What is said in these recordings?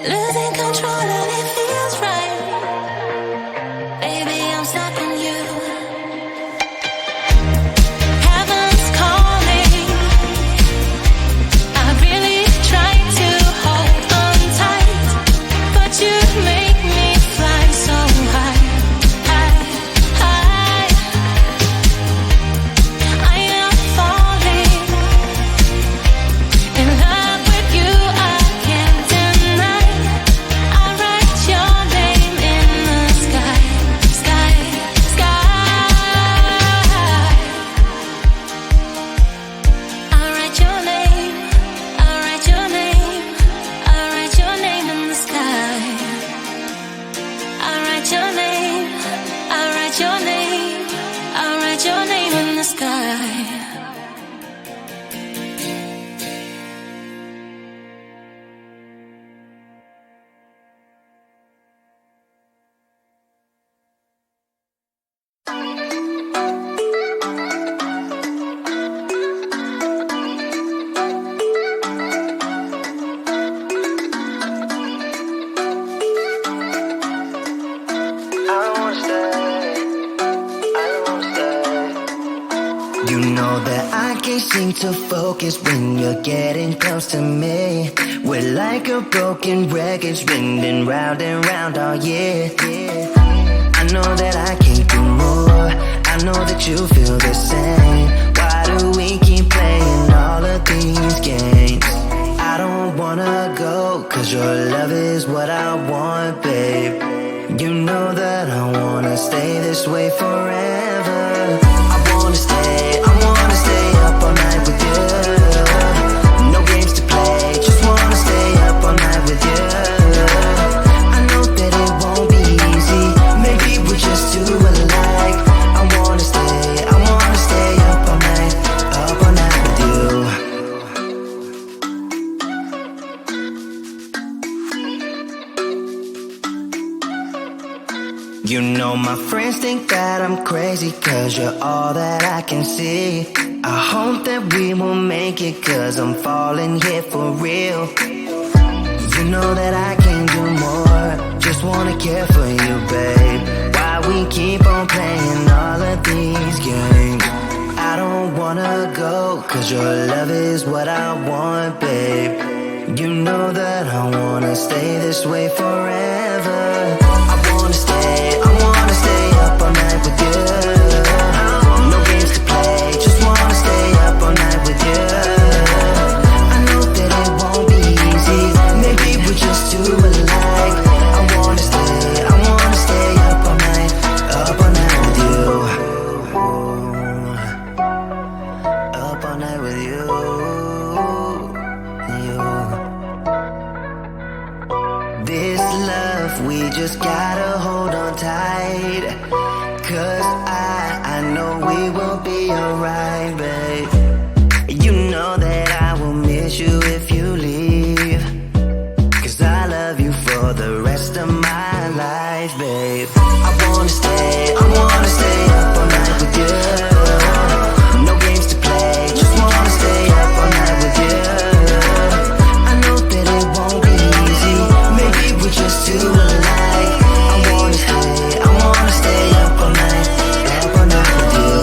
Losing control and it feels right. Baby, I'm stuck on you. Heaven's calling. I really tried to hold on tight, but you make me fly so high, high, high. I am falling in love with you. I can't deny. I write your name in the sky, sky, sky. I write your name. I write your name. I write your name in the sky. I write your name. I write your name. I write your name in the sky. You know that I can't seem to focus when you're getting close to me. We're like a broken record spinning round and round all year. I know that I can't do more. I know that you feel the same. Why do we keep playing all of these games? I don't wanna go, cause your love is what I want, babe. You know that I wanna stay this way forever. I wanna stay up all night with you. No games to play, just wanna stay up all night with you. I know that it won't be easy, maybe we're just too alike. I wanna stay up all night with you. You know my friends think that I'm crazy, cause you're all that I can see. I hope that we will make it, cause I'm falling here for real. You know that I can't do more, just wanna care for you, babe. Why we keep on playing all of these games? I don't wanna go, cause your love is what I want, babe. You know that I wanna stay this way forever. I wanna stay up all night with you. No games to play, just wanna stay up all night with you. I know that it won't be easy, maybe we're just too alike. I wanna stay up all night with you. Up all night with you. This love, we just gotta hold on tight, cause I know we will be alright, babe. You know that I will miss you if you leave, cause I love you for the rest of my life, babe. I wanna stay up all night with you. No games to play, just wanna stay up all night with you. I know that it won't be easy, maybe we're just too alike. I wanna stay up all night with you.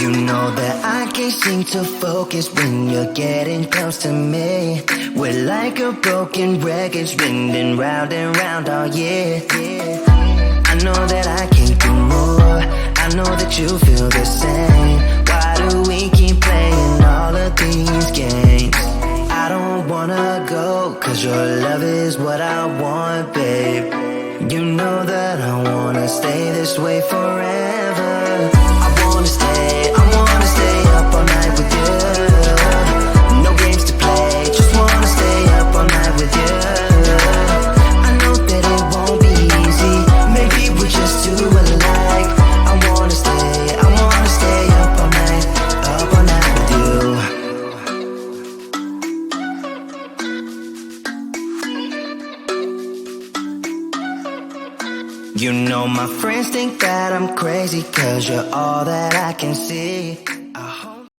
You know that I can't seem to focus when you're getting close to me. We're like a broken record spinning round and round all year. I know that I can't do more. I know that you feel the same. Why do we keep playing all of these games? I don't wanna go, cause your love is what I want, babe. You know that I wanna stay this way forever. I wanna stay up all night with you. No games to play, just wanna stay up all night with you. I know that it won't be easy, maybe we're just too alike. I wanna stay up all night with you. You know my friends think that I'm crazy, cause you're all that I can see. I hope